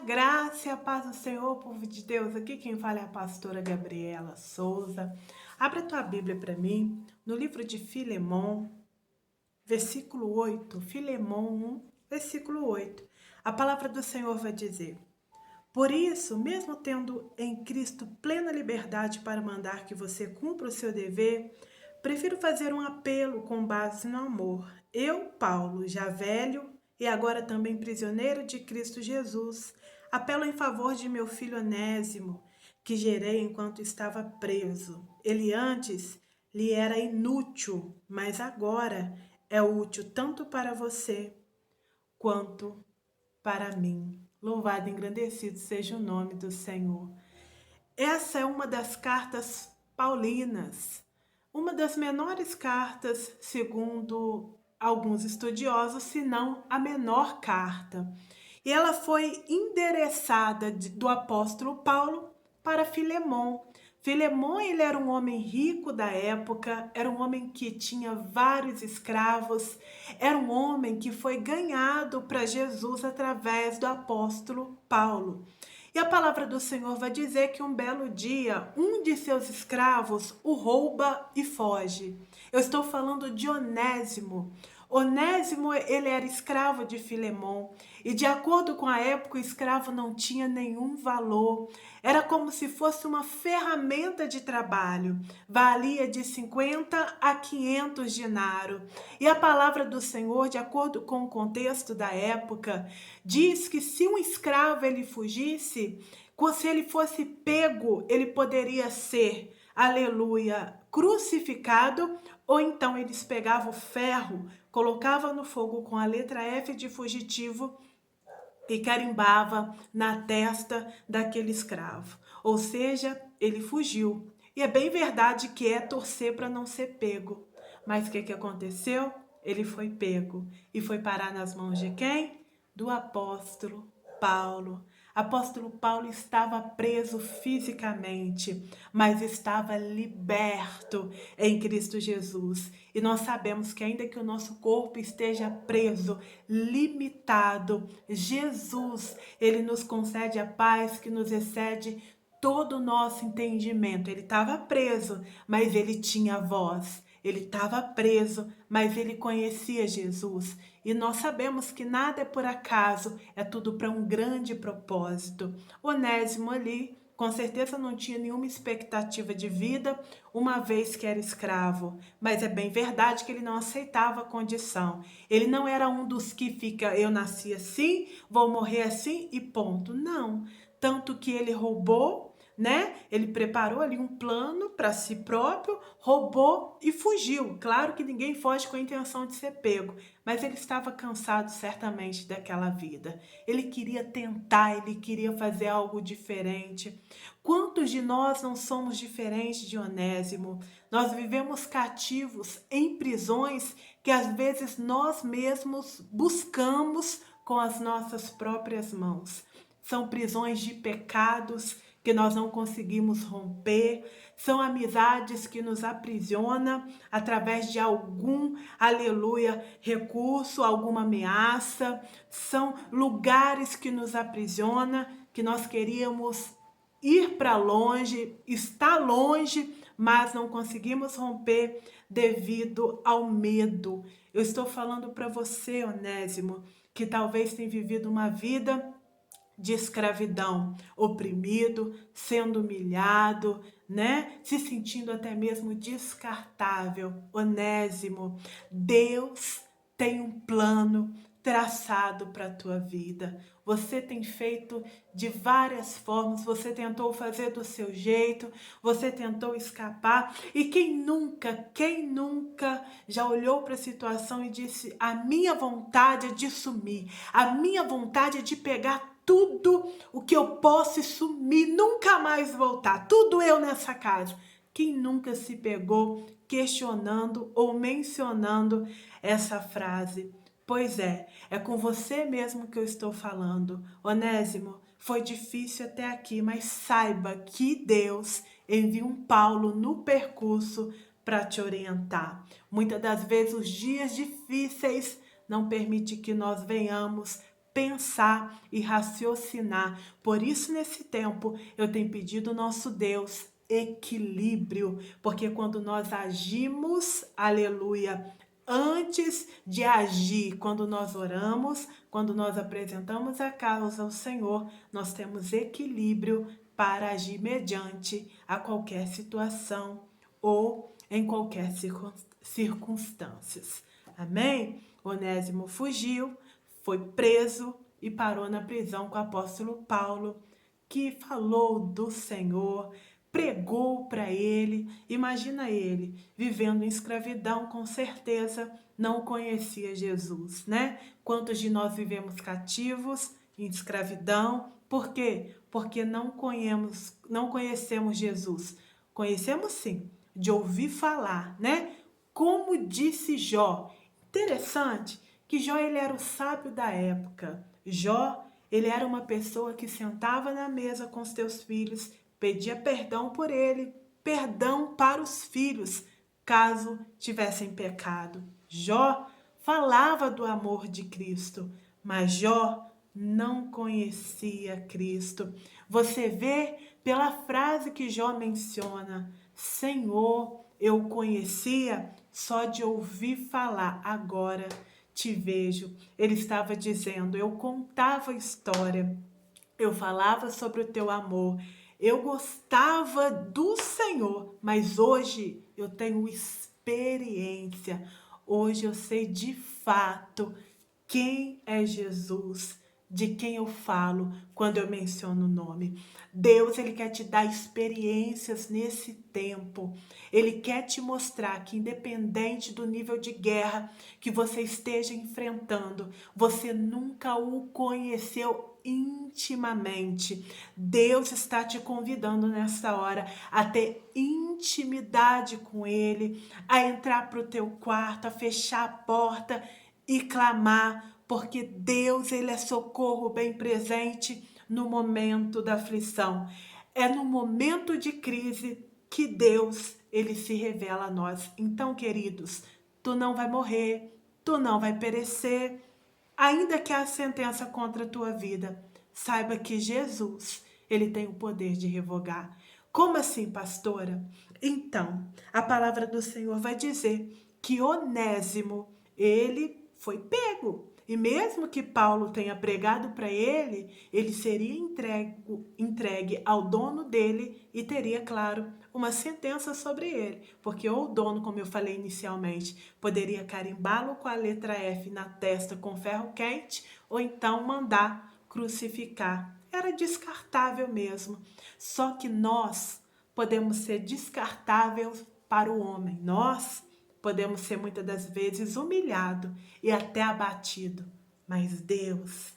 graça e a paz do Senhor, povo de Deus. Aqui quem fala é a pastora Gabriela Souza. Abre a tua Bíblia para mim, no livro de Filemon, versículo 8. Filemon 1, versículo 8. A palavra do Senhor vai dizer: Por isso, mesmo tendo em Cristo plena liberdade para mandar que você cumpra o seu dever, prefiro fazer um apelo com base no amor. Eu, Paulo, já velho e agora também prisioneiro de Cristo Jesus, apelo em favor de meu filho Onésimo, que gerei enquanto estava preso. Ele antes lhe era inútil, mas agora é útil tanto para você quanto para mim. Louvado e engrandecido seja o nome do Senhor. Essa é uma das cartas paulinas, uma das menores cartas, segundo alguns estudiosos, se não a menor carta. E ela foi endereçada do apóstolo Paulo para Filemon. Filemon, ele era um homem rico da época, era um homem que tinha vários escravos, era um homem que foi ganhado para Jesus através do apóstolo Paulo. E a palavra do Senhor vai dizer que um belo dia, um de seus escravos o rouba e foge. Eu estou falando de Onésimo. Onésimo, ele era escravo de Filemon, e de acordo com a época, o escravo não tinha nenhum valor. Era como se fosse uma ferramenta de trabalho. Valia de 50 a 500 dinários. E a palavra do Senhor, de acordo com o contexto da época, diz que se um escravo ele fugisse, se ele fosse pego, ele poderia ser, aleluia, crucificado, ou então eles pegavam o ferro, colocavam no fogo com a letra F de fugitivo e carimbava na testa daquele escravo. Ou seja, ele fugiu. E é bem verdade que é torcer para não ser pego. Mas o que aconteceu? Ele foi pego e foi parar nas mãos de quem? Do apóstolo Paulo. Apóstolo Paulo estava preso fisicamente, mas estava liberto em Cristo Jesus. E nós sabemos que ainda que o nosso corpo esteja preso, limitado, Jesus, ele nos concede a paz que nos excede todo o nosso entendimento. Ele estava preso, mas ele tinha voz. Ele estava preso, mas ele conhecia Jesus. E nós sabemos que nada é por acaso, é tudo para um grande propósito. Onésimo ali, com certeza não tinha nenhuma expectativa de vida, uma vez que era escravo. Mas é bem verdade que ele não aceitava a condição. Ele não era um dos que fica, eu nasci assim, vou morrer assim e ponto. Não. Tanto que ele roubou, né? Ele preparou ali um plano para si próprio, roubou e fugiu. Claro que ninguém foge com a intenção de ser pego, mas ele estava cansado certamente daquela vida. Ele queria tentar, ele queria fazer algo diferente. Quantos de nós não somos diferentes de Onésimo? Nós vivemos cativos em prisões que às vezes nós mesmos buscamos com as nossas próprias mãos. São prisões de pecados que nós não conseguimos romper, são amizades que nos aprisionam através de algum, aleluia, recurso, alguma ameaça, são lugares que nos aprisionam, que nós queríamos ir para longe, estar longe, mas não conseguimos romper devido ao medo. Eu estou falando para você, Onésimo, que talvez tenha vivido uma vida de escravidão, oprimido, sendo humilhado, né? Se sentindo até mesmo descartável. Onésimo, Deus tem um plano traçado para a tua vida. Você tem feito de várias formas, você tentou fazer do seu jeito, você tentou escapar, e quem nunca já olhou para a situação e disse: a minha vontade é de sumir, a minha vontade é de pegar tudo o que eu posso e sumir, nunca mais voltar, tudo eu nessa casa. Quem nunca se pegou questionando ou mencionando essa frase? Pois é com você mesmo que eu estou falando. Onésimo, foi difícil até aqui, mas saiba que Deus envia um Paulo no percurso para te orientar. Muitas das vezes os dias difíceis não permitem que nós venhamos pensar e raciocinar. Por isso, nesse tempo, eu tenho pedido ao nosso Deus equilíbrio, porque quando nós agimos, aleluia, antes de agir, quando nós oramos, quando nós apresentamos a causa ao Senhor, nós temos equilíbrio para agir mediante a qualquer situação ou em qualquer circunstância. Amém? Onésimo fugiu, foi preso e parou na prisão com o apóstolo Paulo, que falou do Senhor, pregou para ele. Imagina ele vivendo em escravidão, com certeza não conhecia Jesus, né? Quantos de nós vivemos cativos, em escravidão? Por quê? Porque não conhecemos Jesus. Conhecemos sim, de ouvir falar, né? Como disse Jó. Interessante que Jó, ele era o sábio da época. Jó, ele era uma pessoa que sentava na mesa com os teus filhos, pedia perdão por ele, perdão para os filhos, caso tivessem pecado. Jó falava do amor de Cristo, mas Jó não conhecia Cristo. Você vê pela frase que Jó menciona: Senhor, eu conhecia só de ouvir falar, agora te vejo. Ele estava dizendo: eu contava a história, eu falava sobre o teu amor, eu gostava do Senhor, mas hoje eu tenho experiência. Hoje eu sei de fato quem é Jesus, de quem eu falo quando eu menciono o nome. Deus, ele quer te dar experiências nesse tempo. Ele quer te mostrar que, independente do nível de guerra que você esteja enfrentando, você nunca o conheceu intimamente. Deus está te convidando nessa hora a ter intimidade com ele, a entrar para o teu quarto, a fechar a porta e clamar, porque Deus, ele é socorro bem presente no momento da aflição. É no momento de crise que Deus, ele se revela a nós. Então, queridos, tu não vai morrer, tu não vai perecer, ainda que a sentença contra a tua vida. Saiba que Jesus, ele tem o poder de revogar. Como assim, pastora? Então, a palavra do Senhor vai dizer que Onésimo, ele foi pego. E mesmo que Paulo tenha pregado para ele, ele seria entregue ao dono dele e teria, claro, uma sentença sobre ele. Porque ou o dono, como eu falei inicialmente, poderia carimbá-lo com a letra F na testa com ferro quente, ou então mandar crucificar. Era descartável mesmo. Só que nós podemos ser descartáveis para o homem. Nós podemos ser muitas das vezes humilhado e até abatido, mas Deus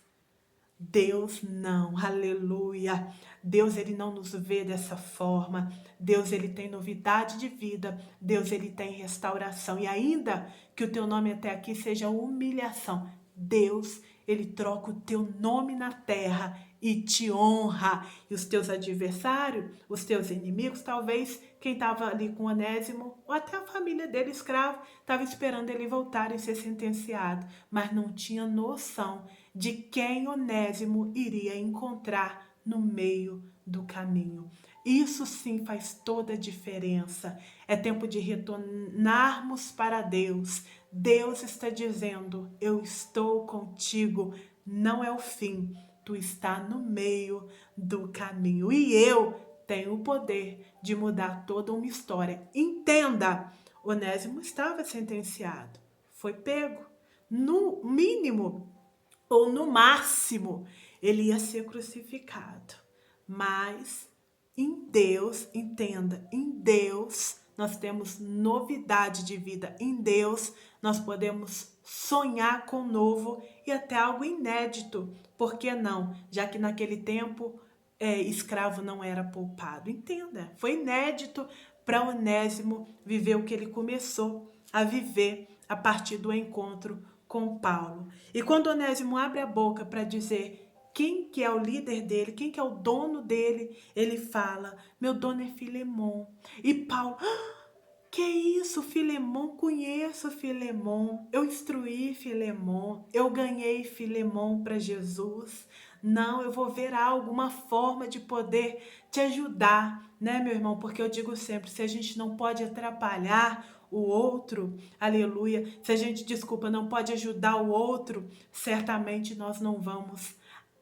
não, aleluia. Deus, ele não nos vê dessa forma. Deus, ele tem novidade de vida. Deus, ele tem restauração. E ainda que o teu nome até aqui seja humilhação, Deus, ele troca o teu nome na terra e te honra. E os teus adversários, os teus inimigos, talvez quem estava ali com Onésimo, ou até a família dele, escravo, estava esperando ele voltar e ser sentenciado, mas não tinha noção de quem Onésimo iria encontrar no meio do caminho. Isso sim faz toda a diferença. É tempo de retornarmos para Deus. Deus está dizendo: eu estou contigo, não é o fim. Tu está no meio do caminho. E eu tenho o poder de mudar toda uma história. Entenda, Onésimo estava sentenciado, foi pego. No mínimo, ou no máximo, ele ia ser crucificado. Mas em Deus, entenda, em Deus nós temos novidade de vida. Em Deus nós podemos sonhar com o novo e até algo inédito. Por que não? Já que naquele tempo escravo não era poupado. Entenda, foi inédito para Onésimo viver o que ele começou a viver a partir do encontro com Paulo. E quando Onésimo abre a boca para dizer quem que é o líder dele, quem que é o dono dele, ele fala: meu dono é Filemon. E Paulo: Que isso, Filemon? Conheço Filemon, eu instruí Filemon, eu ganhei Filemon para Jesus. Não, eu vou ver alguma forma de poder te ajudar, né, meu irmão? Porque eu digo sempre, se a gente não pode atrapalhar o outro, aleluia, se a gente, desculpa, não pode ajudar o outro, certamente nós não vamos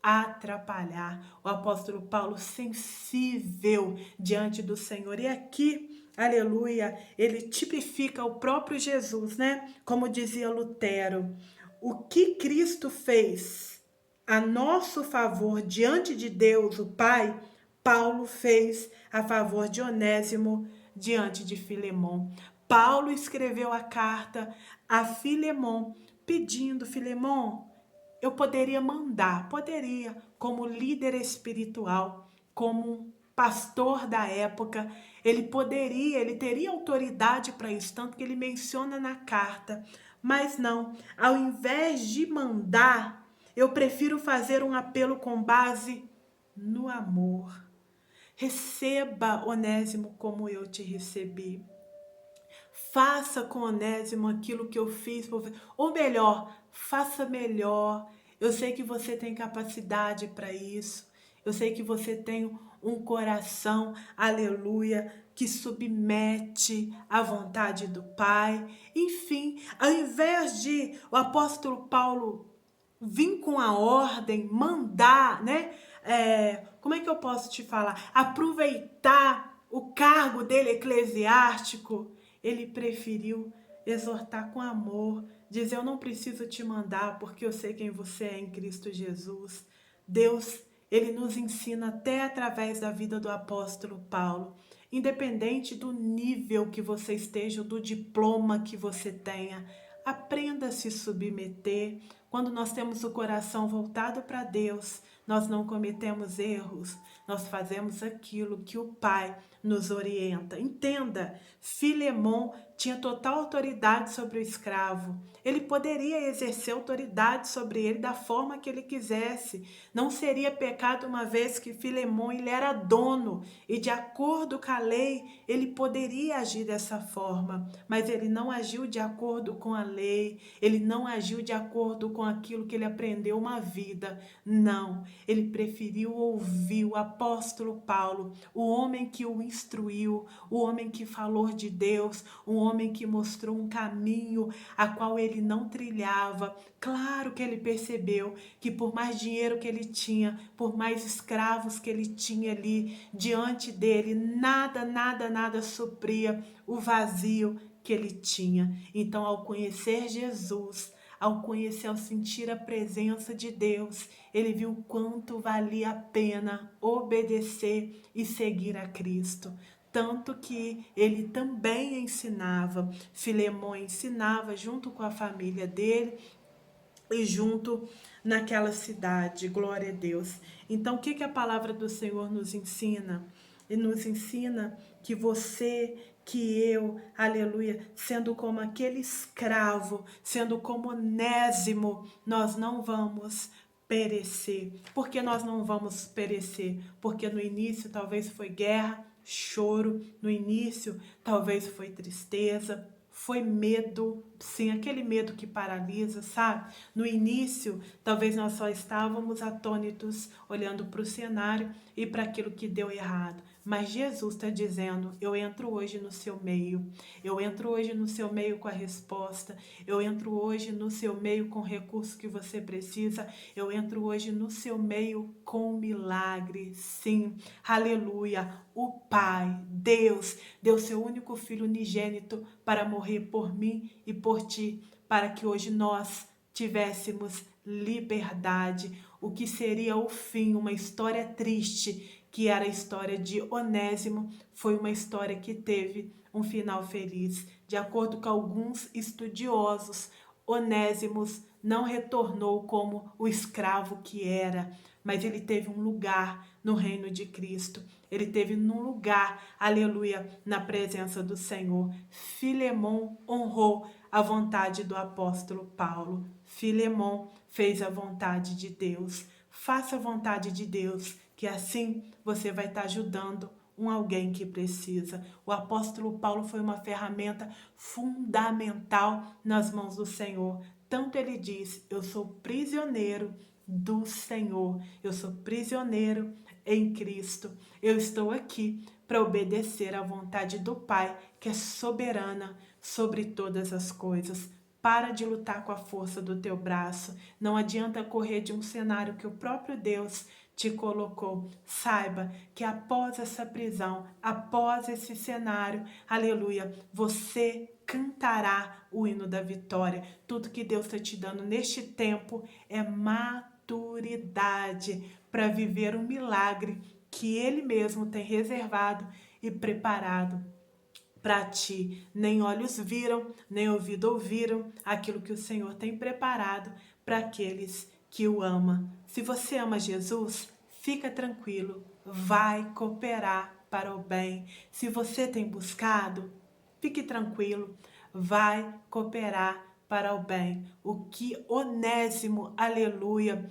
atrapalhar. O apóstolo Paulo, sensível diante do Senhor. E aqui, aleluia, ele tipifica o próprio Jesus, né? Como dizia Lutero, o que Cristo fez a nosso favor diante de Deus, o Pai, Paulo fez a favor de Onésimo diante de Filemon. Paulo escreveu a carta a Filemon, pedindo: Filemon, eu poderia mandar, poderia, como líder espiritual, como pastor da época, ele teria autoridade para isso, tanto que ele menciona na carta. Mas não, ao invés de mandar, eu prefiro fazer um apelo com base no amor. Receba, Onésimo, como eu te recebi. Faça com Onésimo aquilo que eu fiz por você. Ou melhor, faça melhor. Eu sei que você tem capacidade para isso. Eu sei que você tem um coração, aleluia, que submete à vontade do Pai. Enfim, ao invés de o apóstolo Paulo vir com a ordem, mandar, né? Como é que eu posso te falar? Aproveitar o cargo dele eclesiástico, ele preferiu exortar com amor, dizer: eu não preciso te mandar porque eu sei quem você é em Cristo Jesus. Deus, ele nos ensina até através da vida do apóstolo Paulo, independente do nível que você esteja, do diploma que você tenha, aprenda a se submeter. Quando nós temos o coração voltado para Deus, nós não cometemos erros, nós fazemos aquilo que o Pai nos orienta. Entenda, Filemon tinha total autoridade sobre o escravo. Ele poderia exercer autoridade sobre ele da forma que ele quisesse. Não seria pecado, uma vez que Filemon, ele era dono e, de acordo com a lei, ele poderia agir dessa forma, mas ele não agiu de acordo com a lei, ele não agiu de acordo com aquilo que ele aprendeu uma vida. Não, ele preferiu ouvir o apóstolo Paulo, o homem que o instruiu, o homem que falou de Deus, um homem que mostrou um caminho a qual ele não trilhava. Claro que ele percebeu que por mais dinheiro que ele tinha, por mais escravos que ele tinha ali diante dele, nada supria o vazio que ele tinha. Então, ao conhecer Jesus, ao sentir a presença de Deus, ele viu o quanto valia a pena obedecer e seguir a Cristo. Tanto que ele também ensinava, Filemon ensinava junto com a família dele e junto naquela cidade, glória a Deus. Então, o que a palavra do Senhor nos ensina? E nos ensina que você, que eu, aleluia, sendo como aquele escravo, sendo como Onésimo, nós não vamos perecer. Por que nós não vamos perecer? Porque no início talvez foi guerra, choro, no início talvez foi tristeza, foi medo, sim, aquele medo que paralisa, sabe? No início, talvez nós só estávamos atônitos, olhando para o cenário e para aquilo que deu errado. Mas Jesus está dizendo: eu entro hoje no seu meio, eu entro hoje no seu meio com a resposta, eu entro hoje no seu meio com o recurso que você precisa, eu entro hoje no seu meio com milagre, sim, aleluia. O Pai, Deus, deu seu único Filho unigênito para morrer por mim e por ti, para que hoje nós tivéssemos liberdade. O que seria o fim, uma história triste, que era a história de Onésimo, foi uma história que teve um final feliz. De acordo com alguns estudiosos, Onésimo não retornou como o escravo que era, mas ele teve um lugar no reino de Cristo. Ele teve um lugar, aleluia, na presença do Senhor. Filemon honrou a vontade do apóstolo Paulo. Filemon fez a vontade de Deus. Faça a vontade de Deus, que assim você vai estar ajudando um alguém que precisa. O apóstolo Paulo foi uma ferramenta fundamental nas mãos do Senhor. Tanto ele diz: eu sou prisioneiro do Senhor, eu sou prisioneiro em Cristo. Eu estou aqui para obedecer à vontade do Pai, que é soberana sobre todas as coisas. Para de lutar com a força do teu braço. Não adianta correr de um cenário que o próprio Deus te colocou. Saiba que após essa prisão, após esse cenário, aleluia, você cantará o hino da vitória. Tudo que Deus está te dando neste tempo é maturidade para viver um milagre que Ele mesmo tem reservado e preparado para ti. Nem olhos viram, nem ouvido ouviram aquilo que o Senhor tem preparado para aqueles que o amam. Se você ama Jesus, fica tranquilo, vai cooperar para o bem. Se você tem buscado, fique tranquilo, vai cooperar para o bem. O que Onésimo, aleluia,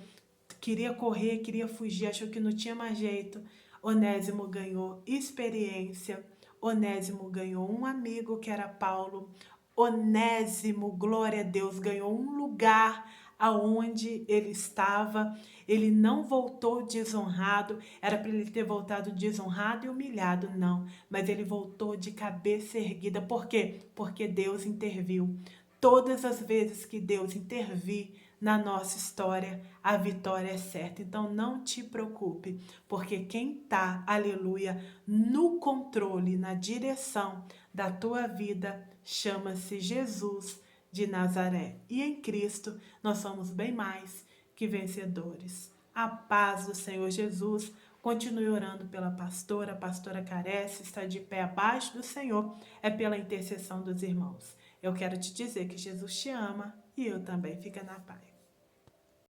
queria correr, queria fugir, achou que não tinha mais jeito. Onésimo ganhou experiência. Onésimo ganhou um amigo que era Paulo. Onésimo, glória a Deus, ganhou um lugar aonde ele estava. Ele não voltou desonrado. Era para ele ter voltado desonrado e humilhado, não. Mas ele voltou de cabeça erguida. Por quê? Porque Deus interviu. Todas as vezes que Deus intervir na nossa história, a vitória é certa. Então não te preocupe, porque quem está, aleluia, no controle, na direção da tua vida, chama-se Jesus de Nazaré. E em Cristo nós somos bem mais que vencedores. A paz do Senhor Jesus. Continue orando pela pastora. A pastora carece, está de pé abaixo do Senhor. É pela intercessão dos irmãos. Eu quero te dizer que Jesus te ama e eu também. Fica na paz.